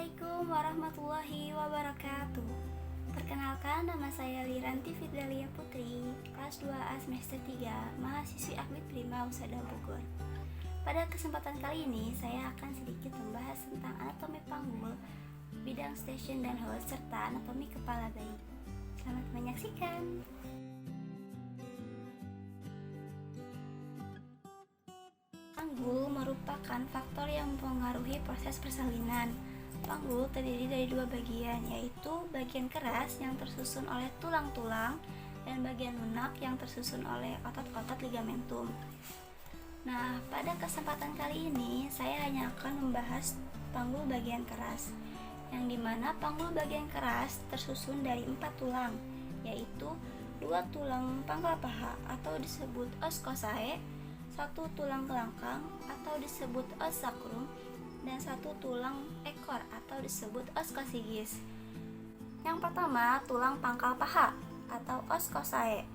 Assalamualaikum warahmatullahi wabarakatuh. Perkenalkan, nama saya Liranti Fitdalia Putri, kelas 2A semester 3, mahasiswi Akmit Prima Husada Bogor. Pada kesempatan kali ini, saya akan sedikit membahas tentang anatomi panggul, bidang stesen dan host, serta anatomi kepala bayi. Selamat menyaksikan. Panggul merupakan faktor yang mempengaruhi proses persalinan. Panggul terdiri dari dua bagian, yaitu bagian keras yang tersusun oleh tulang-tulang dan bagian lunak yang tersusun oleh otot-otot ligamentum. Nah, pada kesempatan kali ini saya hanya akan membahas panggul bagian keras, yang dimana panggul bagian keras tersusun dari 4 tulang, yaitu 2 tulang pangkal paha atau disebut os coccyx, 1 tulang kelangkang atau disebut os sacrum, dan 1 tulang ekor atau disebut os coccygeus. Yang pertama, tulang pangkal paha atau os coccyx.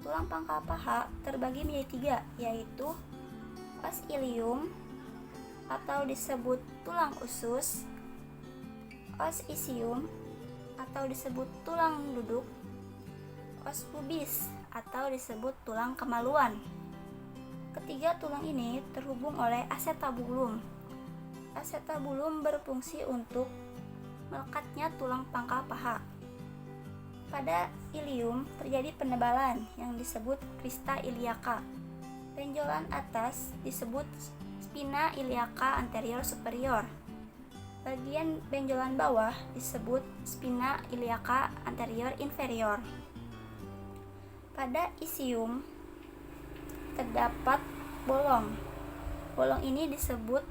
Tulang pangkal paha terbagi menjadi 3, yaitu os ilium atau disebut tulang usus, os isium atau disebut tulang duduk, os pubis atau disebut tulang kemaluan. Ketiga tulang ini terhubung oleh acetabulum. Acetabulum berfungsi untuk melekatnya tulang pangkal paha. Pada ilium terjadi penebalan yang disebut crista iliaca. Benjolan atas disebut spina iliaca anterior superior. Bagian benjolan bawah disebut spina iliaca anterior inferior. Pada isium terdapat bolong. Bolong ini disebut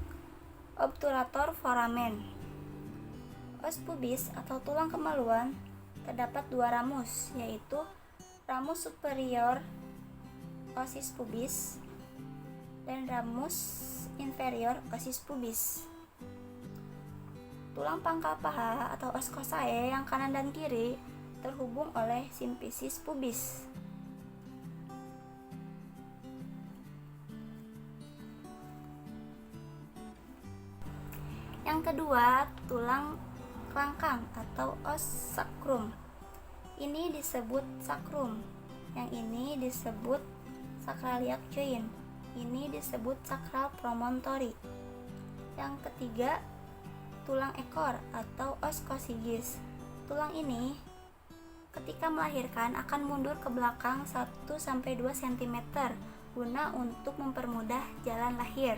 obturator foramen. Os pubis atau tulang kemaluan terdapat 2 ramus, yaitu ramus superior osis pubis dan ramus inferior osis pubis. Tulang pangkal paha atau os coccyx yang kanan dan kiri terhubung oleh simfisis pubis. Yang kedua, tulang kelangkang atau os sacrum. Ini disebut sacrum. Yang ini disebut sacral iliac joint. Ini disebut sacral promontory. Yang ketiga, tulang ekor atau os coccygeus. Tulang ini ketika melahirkan akan mundur ke belakang 1-2 cm guna untuk mempermudah jalan lahir.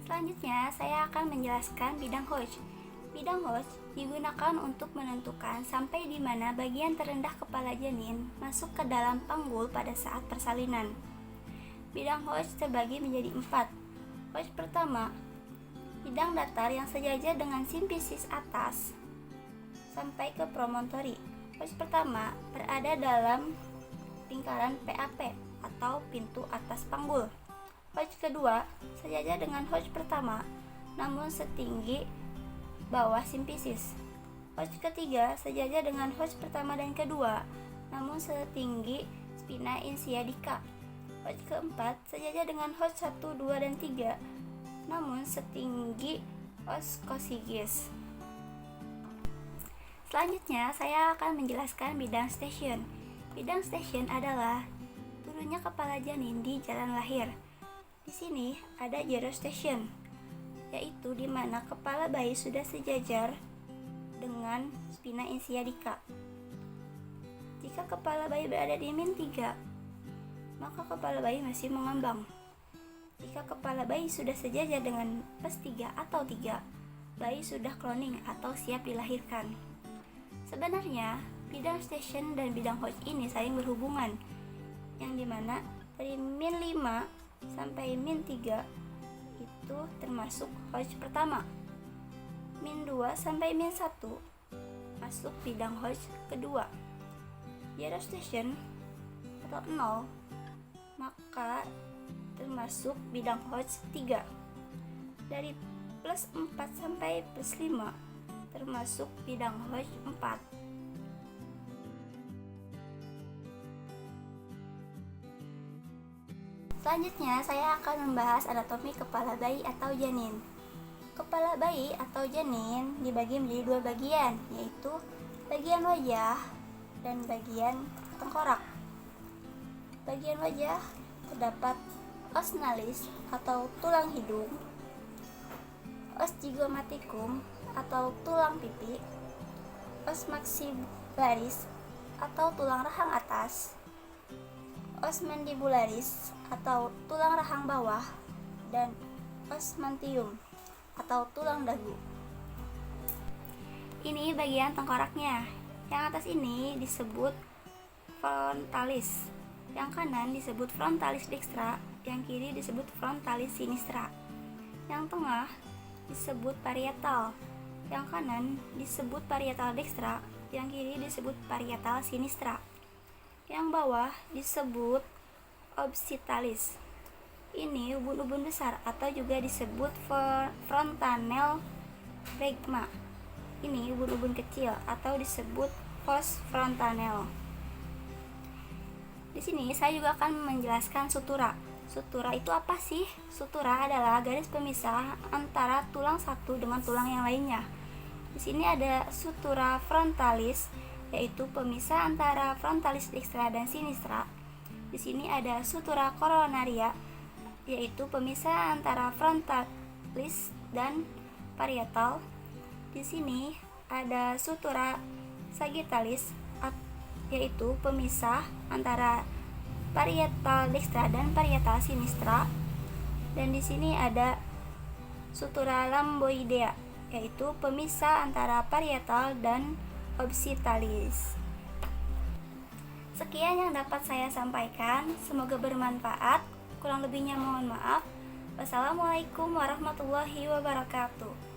Selanjutnya, saya akan menjelaskan bidang Hodge. Bidang Hodge digunakan untuk menentukan sampai di mana bagian terendah kepala janin masuk ke dalam panggul pada saat persalinan. Bidang Hodge terbagi menjadi 4. Hodge pertama, bidang datar yang sejajar dengan simfisis atas sampai ke promontory. Hodge pertama berada dalam lingkaran PAP atau pintu atas panggul. Hodge kedua sejajar dengan Hodge pertama, namun setinggi bawah simfisis. Hodge ketiga sejajar dengan Hodge pertama dan kedua, namun setinggi spina insiadica. Hodge keempat sejajar dengan Hodge 1, 2, dan 3, namun setinggi os coccygeus. Selanjutnya, saya akan menjelaskan bidang stesen. Bidang stesen adalah turunnya kepala janin di jalan lahir. Di sini ada gerostation, yaitu di mana kepala bayi sudah sejajar dengan spina insiadica. Jika kepala bayi berada di min3, maka kepala bayi masih mengambang. Jika kepala bayi sudah sejajar dengan +3 atau 3, bayi sudah cloning atau siap dilahirkan. Sebenarnya, bidang stesen dan bidang Hodge ini saling berhubungan, yang dimana dari min5 sampai min3 itu termasuk Hodge pertama. min2 sampai min1 masuk bidang Hodge kedua. Gerostation atau 0 maka termasuk bidang Hodge 3. Dari +4 sampai +5 termasuk bidang Hodge 4. Selanjutnya, saya akan membahas anatomi kepala bayi atau janin. Kepala bayi atau janin dibagi menjadi dua bagian, yaitu bagian wajah dan bagian tengkorak. Bagian wajah terdapat os nalis atau tulang hidung, os zygomaticum atau tulang pipi, os maxillularis atau tulang rahang atas, os mandibularis atau tulang rahang bawah, dan os mantium atau tulang dagu. Ini bagian tengkoraknya. Yang atas ini disebut frontalis, yang kanan disebut frontalis dextra, yang kiri disebut frontalis sinistra. Yang tengah disebut parietal, yang kanan disebut parietal dextra, yang kiri disebut parietal sinistra. Yang bawah disebut occipitalis. Ini ubun-ubun besar atau juga disebut frontanel phlegma. Ini ubun-ubun kecil atau disebut pos frontanel. Di sini saya juga akan menjelaskan sutura. Sutura itu apa sih? Sutura adalah garis pemisah antara tulang satu dengan tulang yang lainnya. Di sini ada sutura frontalis, yaitu pemisah antara frontalis dextra dan sinistra. Di sini ada sutura coronaria, yaitu pemisah antara frontalis dan parietal. Di sini ada sutura sagittalis, yaitu pemisah antara parietal dextra dan parietal sinistra. Dan di sini ada sutura lamboidea, yaitu pemisah antara parietal dan occipitalis. Sekian yang dapat saya sampaikan, semoga bermanfaat. Kurang lebihnya mohon maaf. Wassalamualaikum warahmatullahi wabarakatuh.